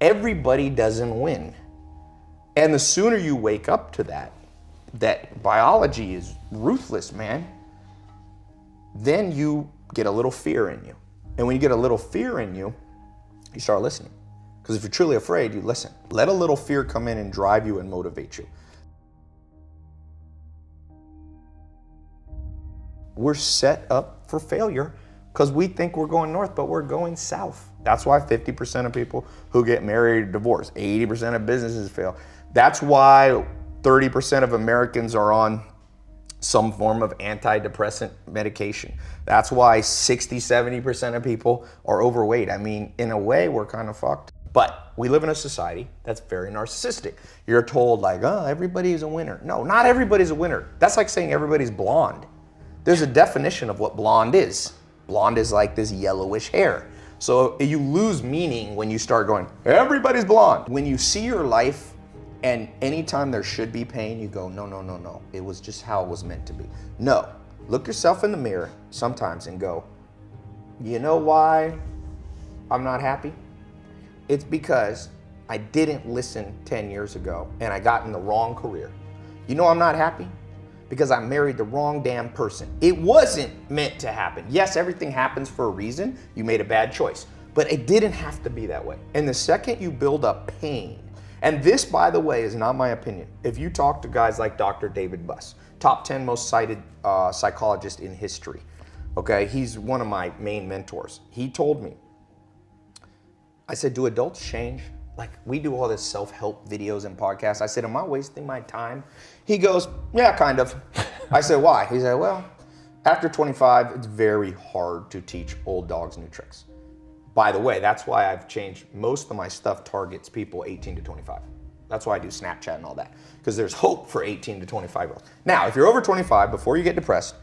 Everybody doesn't win. And the sooner you wake up to that biology is ruthless, man, then you get a little fear in you. And when you get a little fear in you, you start listening. Because if you're truly afraid, you listen. Let a little fear come in and drive you and motivate you. We're set up for failure because we think we're going north, but we're going south. That's why 50% of people who get married divorce, 80% of businesses fail. That's why 30% of Americans are on some form of antidepressant medication. That's why 60, 70% of people are overweight. I mean, in a way, we're kind of fucked. But we live in a society that's very narcissistic. You're told like, oh, everybody's a winner. No, not everybody's a winner. That's like saying everybody's blonde. There's a definition of what blonde is. Blonde is like this yellowish hair. So you lose meaning when you start going, everybody's blonde. When you see your life and anytime there should be pain, you go, no, no, no, no. It was just how it was meant to be. No, look yourself in the mirror sometimes and go, you know why I'm not happy? It's because I didn't listen 10 years ago and I got in the wrong career. You know I'm not happy? Because I married the wrong damn person. It wasn't meant to happen. Yes, everything happens for a reason. You made a bad choice, but it didn't have to be that way. And the second you build up pain, and this, by the way, is not my opinion. If you talk to guys like Dr. David Buss, top 10 most cited psychologist in history, okay? He's one of my main mentors. He told me, I said, do adults change? Like, we do all this self-help videos and podcasts. I said, am I wasting my time? He goes, yeah, kind of. I said, why? He said, well, after 25, it's very hard to teach old dogs new tricks. By the way, that's why I've changed. Most of my stuff targets people 18 to 25. That's why I do Snapchat and all that, because there's hope for 18 to 25-year-olds. Now, if you're over 25, before you get depressed,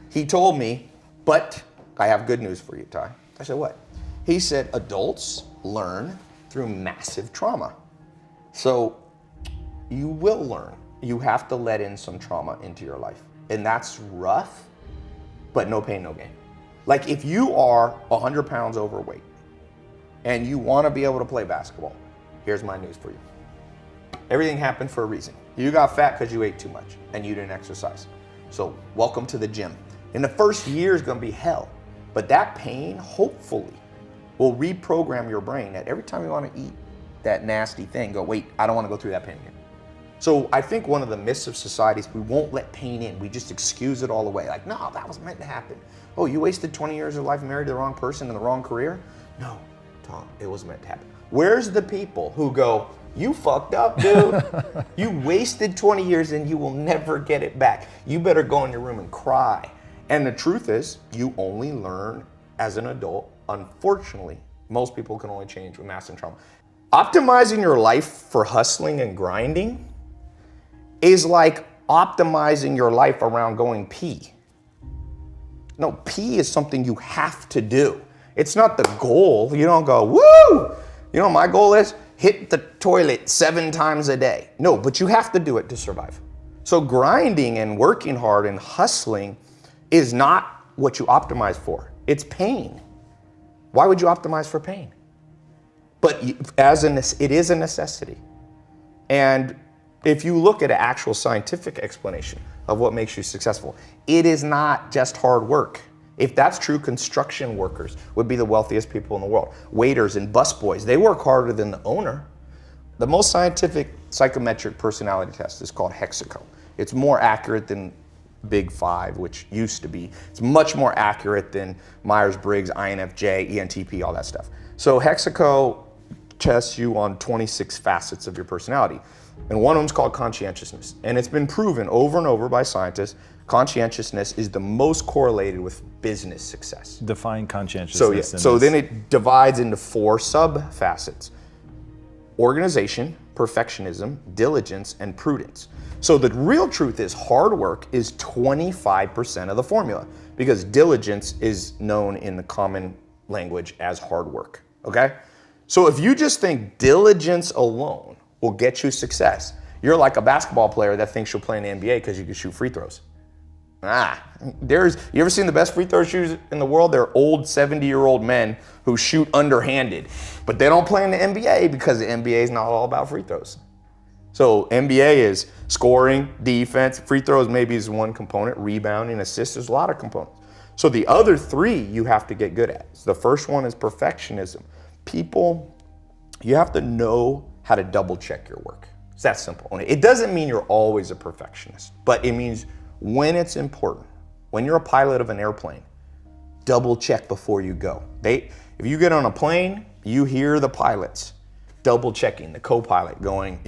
he told me, but I have good news for you, Ty. I said, what? He said, adults learn through massive trauma. So you will learn. You have to let in some trauma into your life. And that's rough, but no pain, no gain. Like if you are 100 pounds overweight and you want to be able to play basketball, here's my news for you. Everything happened for a reason. You got fat because you ate too much and you didn't exercise. So welcome to the gym. And the first year is going to be hell, but that pain, hopefully, will reprogram your brain that every time you want to eat that nasty thing, go, wait, I don't want to go through that pain again. So I think one of the myths of society is we won't let pain in. We just excuse it all away. Like, no, that was meant to happen. Oh, you wasted 20 years of life married to the wrong person in the wrong career? No, Tom, it was meant to happen. Where's the people who go, you fucked up, dude. You wasted 20 years and you will never get it back. You better go in your room and cry. And the truth is, you only learn as an adult. Unfortunately, most people can only change with massive trauma. Optimizing your life for hustling and grinding is like optimizing your life around going pee. No, pee is something you have to do. It's not the goal. You don't go, woo! You know what my goal is? Hit the toilet 7 times a day. No, but you have to do it to survive. So grinding and working hard and hustling is not what you optimize for. It's pain. Why would you optimize for pain? But it is a necessity. And if you look at an actual scientific explanation of what makes you successful, it is not just hard work. If that's true, construction workers would be the wealthiest people in the world. Waiters and busboys, they work harder than the owner. The most scientific psychometric personality test is called Hexaco. It's more accurate than Big Five, which used to be. It's much more accurate than Myers-Briggs, INFJ, ENTP, all that stuff. So Hexaco tests you on 26 facets of your personality. And one of them is called conscientiousness. And it's been proven over and over by scientists, conscientiousness is the most correlated with business success. Define conscientiousness. So then it divides into 4 sub-facets. Organization, perfectionism, diligence, and prudence. So the real truth is hard work is 25% of the formula because diligence is known in the common language as hard work, okay? So if you just think diligence alone will get you success, you're like a basketball player that thinks you'll play in the NBA because you can shoot free throws. You ever seen the best free throw shooters in the world? They're old 70-year-old men who shoot underhanded, but they don't play in the NBA because the NBA is not all about free throws. So NBA is scoring, defense, free throws maybe is one component, rebounding, assists, there's a lot of components. So the other three you have to get good at. So the first one is perfectionism. People, you have to know how to double check your work. It's that simple. It doesn't mean you're always a perfectionist, but it means when it's important, when you're a pilot of an airplane, double check before you go. If you get on a plane, you hear the pilots double checking, the co-pilot going,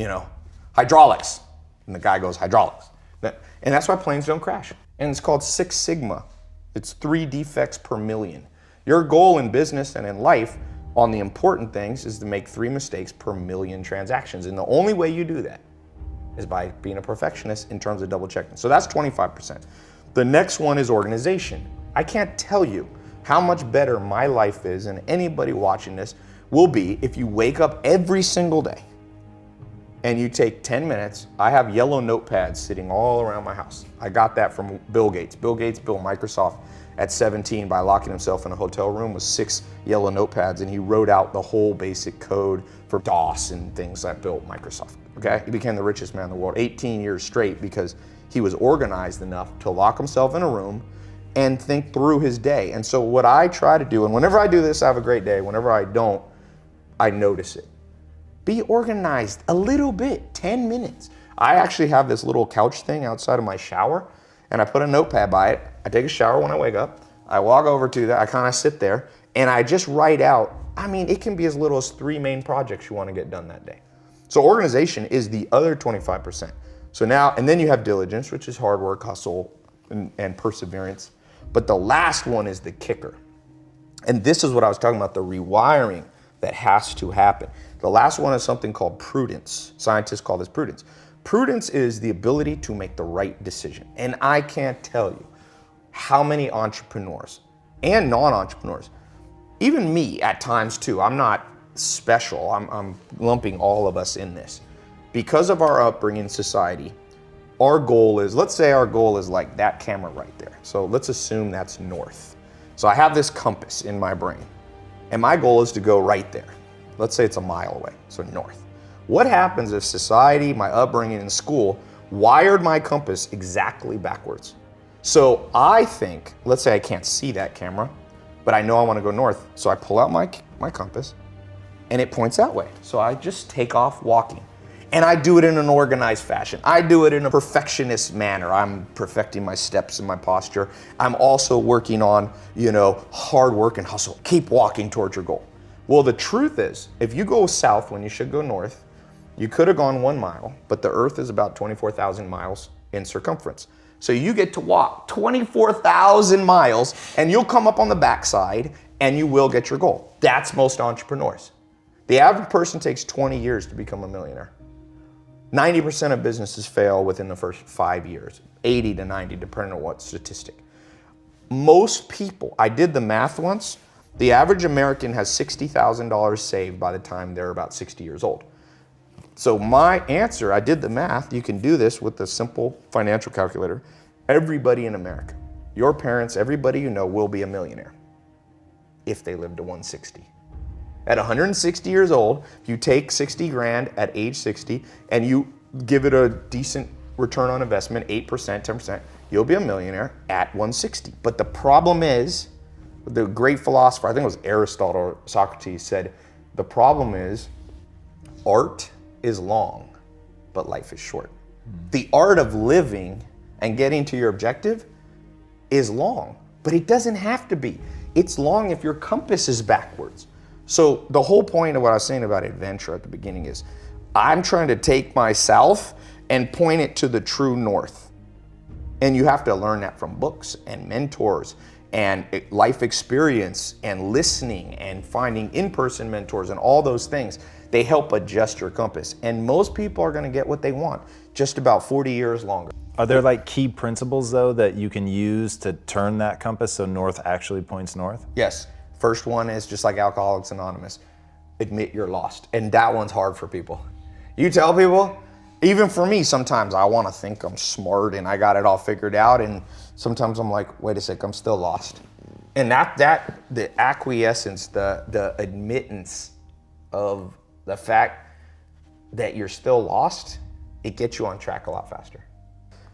hydraulics. And the guy goes, hydraulics. And that's why planes don't crash. And it's called 6 Sigma. It's 3 defects per million. Your goal in business and in life on the important things is to make 3 mistakes per million transactions. And the only way you do that is by being a perfectionist in terms of double checking. So that's 25%. The next one is organization. I can't tell you how much better my life is and anybody watching this will be if you wake up every single day and you take 10 minutes. I have yellow notepads sitting all around my house. I got that from Bill Gates. Bill Gates built Microsoft at 17 by locking himself in a hotel room with 6 yellow notepads, and he wrote out the whole basic code for DOS and things that built Microsoft, okay? He became the richest man in the world 18 years straight because he was organized enough to lock himself in a room and think through his day. And so what I try to do, and whenever I do this, I have a great day. Whenever I don't, I notice it. Be organized a little bit, 10 minutes. I actually have this little couch thing outside of my shower, and I put a notepad by it. I take a shower when I wake up. I walk over to that, I kind of sit there, and I just write out, it can be as little as 3 main projects you want to get done that day. So organization is the other 25%. So now, and then you have diligence, which is hard work, hustle, and perseverance. But the last one is the kicker. And this is what I was talking about, the rewiring that has to happen. The last one is something called prudence. Scientists call this prudence. Prudence is the ability to make the right decision. And I can't tell you how many entrepreneurs and non-entrepreneurs, even me at times too, I'm not special, I'm lumping all of us in this. Because of our upbringing in society, our goal is, let's say our goal is like that camera right there. So let's assume that's north. So I have this compass in my brain, and my goal is to go right there. Let's say it's a mile away, so north. What happens if society, my upbringing in school, wired my compass exactly backwards? So I think, let's say I can't see that camera, but I know I want to go north. So I pull out my compass, and it points that way. So I just take off walking. And I do it in an organized fashion. I do it in a perfectionist manner. I'm perfecting my steps and my posture. I'm also working on, hard work and hustle. Keep walking towards your goal. Well, the truth is, if you go south when you should go north, you could have gone 1 mile, but the earth is about 24,000 miles in circumference. So you get to walk 24,000 miles and you'll come up on the backside and you will get your goal. That's most entrepreneurs. The average person takes 20 years to become a millionaire. 90% of businesses fail within the first 5 years, 80 to 90, depending on what statistic. Most people, I did the math once, the average American has $60,000 saved by the time they're about 60 years old. So my answer, I did the math, you can do this with a simple financial calculator. Everybody in America, your parents, everybody you know will be a millionaire if they live to 160. At 160 years old, if you take 60 grand at age 60 and you give it a decent return on investment, 8%, 10%, you'll be a millionaire at 160. But the problem is, the great philosopher, I think it was Aristotle or Socrates, said, the problem is art is long, but life is short. The art of living and getting to your objective is long, but it doesn't have to be. It's long if your compass is backwards. So the whole point of what I was saying about adventure at the beginning is I'm trying to take my south and point it to the true north. And you have to learn that from books and mentors and life experience and listening and finding in-person mentors and all those things. They help adjust your compass. And most people are gonna get what they want, just about 40 years longer. Are there key principles though that you can use to turn that compass so north actually points north? Yes. First one is just like Alcoholics Anonymous, admit you're lost. And that one's hard for people. You tell people, even for me, sometimes I want to think I'm smart and I got it all figured out. And sometimes I'm like, wait a sec, I'm still lost. And the acquiescence, the admittance of the fact that you're still lost, it gets you on track a lot faster.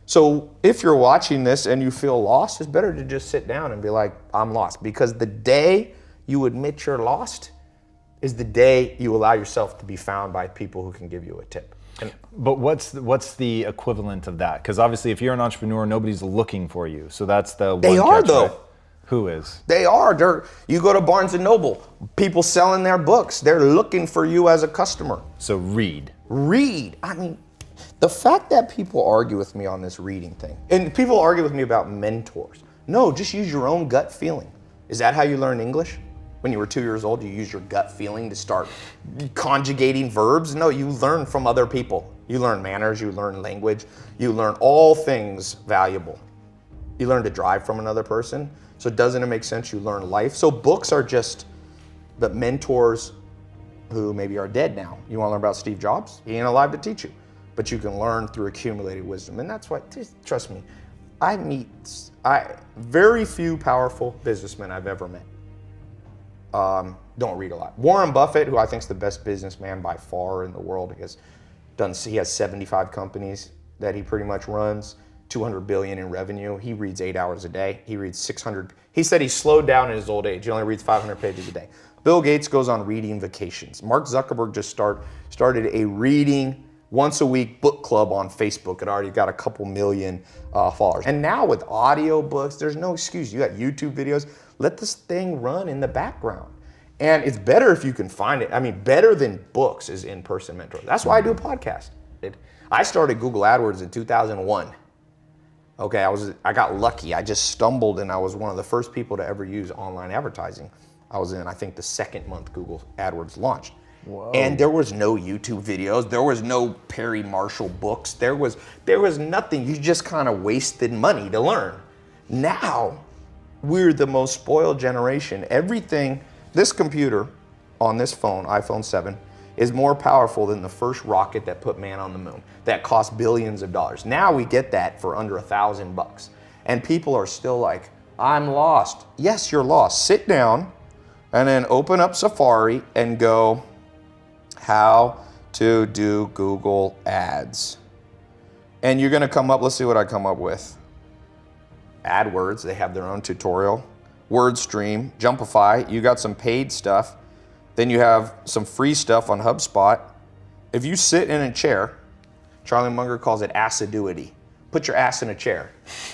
So if you're watching this and you feel lost, it's better to just sit down and be like, I'm lost. Because the day you admit you're lost is the day you allow yourself to be found by people who can give you a tip. But what's the equivalent of that? Because obviously, if you're an entrepreneur, nobody's looking for you. So that's the They one are catch, though. right? Who is? They are. You go to Barnes and Noble, people selling their books. They're looking for you as a customer. So read. I mean, the fact that people argue with me on this reading thing, and people argue with me about mentors. No, just use your own gut feeling. Is that how you learn English? When you were 2 years old, you use your gut feeling to start conjugating verbs? No, you learn from other people. You learn manners, you learn language, you learn all things valuable. You learn to drive from another person. So doesn't it make sense you learn life? So books are just the mentors who maybe are dead now. You want to learn about Steve Jobs? He ain't alive to teach you. But you can learn through accumulated wisdom. And that's why, trust me, very few powerful businessmen I've ever met don't read a lot. Warren Buffett, who I think is the best businessman by far in the world, he has 75 companies that he pretty much runs, 200 billion in revenue. He reads 8 hours a day. He reads 600. He said he slowed down in his old age. He only reads 500 pages a day. Bill Gates goes on reading vacations. Mark Zuckerberg just started a reading once a week book club on Facebook. It already got a couple million followers. And now with audio books, there's no excuse. You got YouTube videos. Let this thing run in the background. And it's better if you can find it. I mean, better than books is in-person mentoring. That's why I do a podcast. I started Google AdWords in 2001. Okay, I got lucky. I just stumbled and I was one of the first people to ever use online advertising. I was in, I think, the second month Google AdWords launched. Whoa. And there was no YouTube videos. There was no Perry Marshall books. There was nothing. You just kind of wasted money to learn. Now, we're the most spoiled generation. Everything, this computer on this phone, iPhone 7, is more powerful than the first rocket that put man on the moon. That cost billions of dollars. Now we get that for under $1,000. And people are still like, I'm lost. Yes, you're lost. Sit down and then open up Safari and go, how to do Google Ads. And you're gonna come up, let's see what I come up with. AdWords, they have their own tutorial. WordStream, Jumpify, you got some paid stuff. Then you have some free stuff on HubSpot. If you sit in a chair, Charlie Munger calls it assiduity. Put your ass in a chair.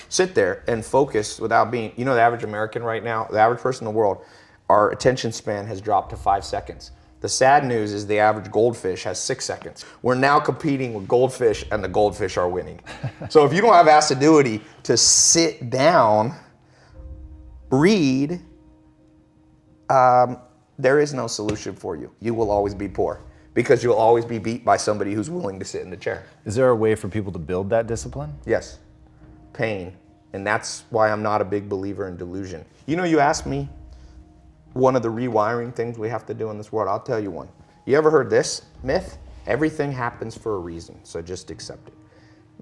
Sit there and focus without being, the average American right now, the average person in the world, our attention span has dropped to 5 seconds. The sad news is the average goldfish has 6 seconds. We're now competing with goldfish and the goldfish are winning. So if you don't have assiduity to sit down, read, there is no solution for you. You will always be poor because you'll always be beat by somebody who's willing to sit in the chair. Is there a way for people to build that discipline? Yes, pain. And that's why I'm not a big believer in delusion. You asked me one of the rewiring things we have to do in this world. I'll tell you one. You ever heard this myth? Everything happens for a reason, so just accept it.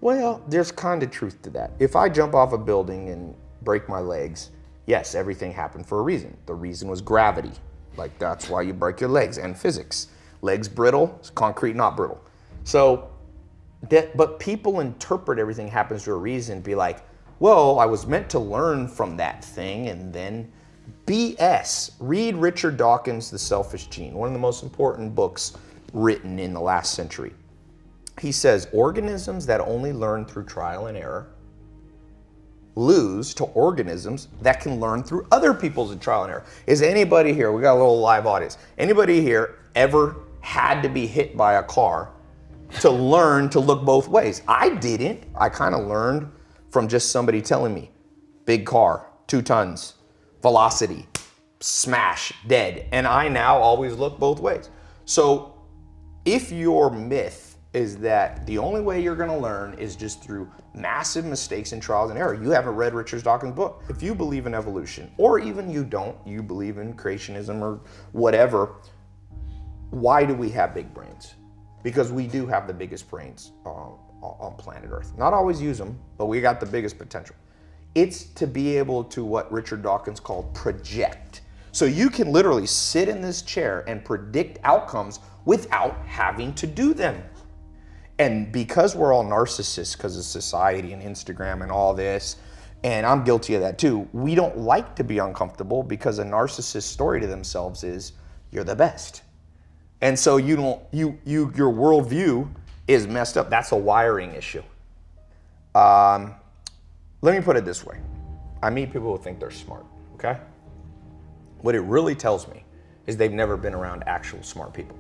Well, there's kind of truth to that. If I jump off a building and break my legs, yes, everything happened for a reason. The reason was gravity. Like that's why you break your legs, and physics. Legs brittle, concrete not brittle. So, but people interpret everything happens for a reason, be like, well, I was meant to learn from that thing, and then BS. Read Richard Dawkins' The Selfish Gene, one of the most important books written in the last century. He says, organisms that only learn through trial and error lose to organisms that can learn through other people's trial and error. Is anybody here, we got a little live audience, anybody here ever had to be hit by a car to learn to look both ways? I didn't. I kind of learned from just somebody telling me, big car, 2 tons, velocity, smash, dead. And I now always look both ways. So if your myth is that the only way you're gonna learn is just through massive mistakes and trials and error, you haven't read Richard Dawkins' book. If you believe in evolution, or even you don't, you believe in creationism or whatever, why do we have big brains? Because we do have the biggest brains on planet Earth. Not always use them, but we got the biggest potential. It's to be able to, what Richard Dawkins called, project. So you can literally sit in this chair and predict outcomes without having to do them. And because we're all narcissists because of society and Instagram and all this, and I'm guilty of that too, we don't like to be uncomfortable because a narcissist's story to themselves is, you're the best. And so your worldview is messed up. That's a wiring issue. Let me put it this way. I meet people who think they're smart, okay? What it really tells me is they've never been around actual smart people.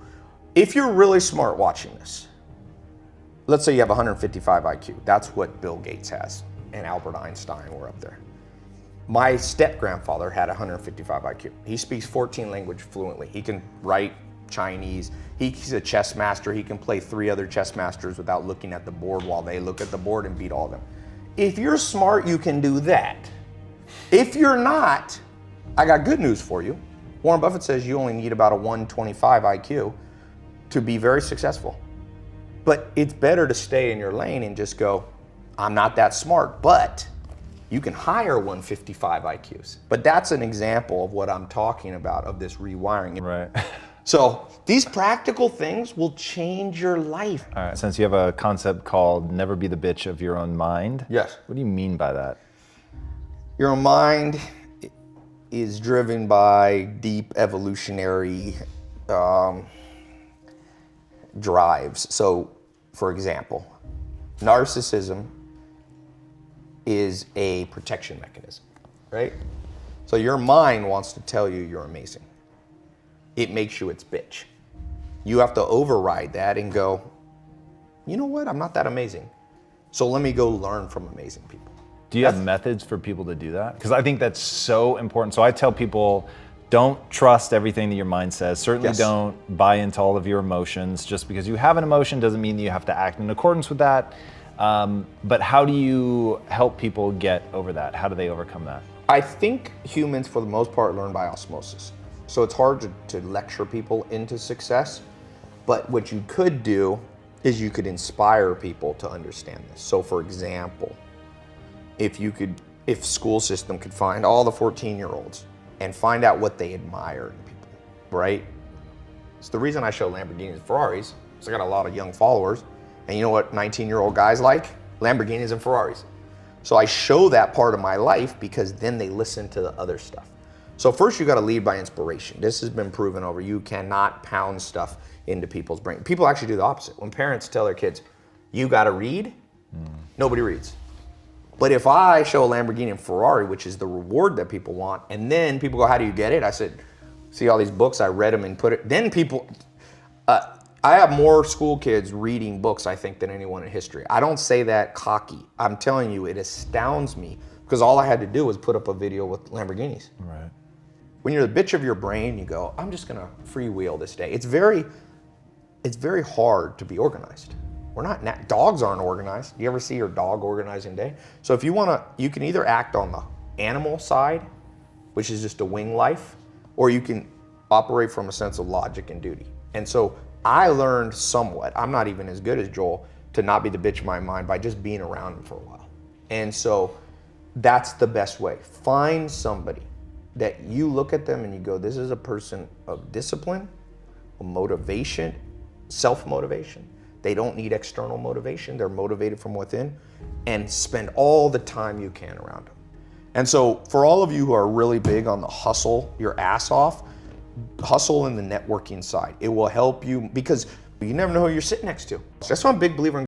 If you're really smart watching this, let's say you have 155 IQ. That's what Bill Gates has, and Albert Einstein were up there. My step-grandfather had 155 IQ. He speaks 14 languages fluently. He can write Chinese. He's a chess master. He can play 3 other chess masters without looking at the board while they look at the board and beat all of them. If you're smart, you can do that. If you're not, I got good news for you. Warren Buffett says you only need about a 125 IQ to be very successful. But it's better to stay in your lane and just go, I'm not that smart, but you can hire 155 IQs. But that's an example of what I'm talking about, of this rewiring. Right. So these practical things will change your life. All right, since you have a concept called never be the bitch of your own mind. Yes. What do you mean by that? Your mind is driven by deep evolutionary drives. So, for example, narcissism is a protection mechanism, right? So your mind wants to tell you you're amazing. It makes you its bitch. You have to override that and go, you know what, I'm not that amazing. So let me go learn from amazing people. Do you have methods for people to do that? Because I think that's so important. So I tell people, don't trust everything that your mind says. Certainly don't buy into all of your emotions. Just because you have an emotion doesn't mean that you have to act in accordance with that. But how do you help people get over that? How do they overcome that? I think humans, for the most part, learn by osmosis. So it's hard to lecture people into success. But what you could do is you could inspire people to understand this. So for example, if school system could find all the 14-year-olds and find out what they admire in people, right? It's the reason I show Lamborghinis and Ferraris, because I got a lot of young followers. And you know what 19-year-old guys like? Lamborghinis and Ferraris. So I show that part of my life because then they listen to the other stuff. So first you gotta lead by inspiration. This has been proven over. You cannot pound stuff into people's brain. People actually do the opposite. When parents tell their kids, you gotta read, nobody reads. But if I show a Lamborghini and Ferrari, which is the reward that people want, and then people go, how do you get it? I said, see all these books, I read them and put it, then people, I have more school kids reading books, I think, than anyone in history. I don't say that cocky. I'm telling you, it astounds me because all I had to do was put up a video with Lamborghinis. Right. When you're the bitch of your brain, you go, I'm just gonna freewheel this day. It's very hard to be organized. Dogs aren't organized. You ever see your dog organizing day? So if you wanna, you can either act on the animal side, which is just a wing life, or you can operate from a sense of logic and duty. And so I learned somewhat, I'm not even as good as Joel, to not be the bitch of my mind by just being around him for a while. And so that's the best way. Find somebody that you look at them and you go, this is a person of discipline, of motivation, self-motivation. They don't need external motivation. They're motivated from within, and spend all the time you can around them. And so for all of you who are really big on the hustle your ass off, hustle in the networking side. It will help you because you never know who you're sitting next to. That's why I'm a big believer in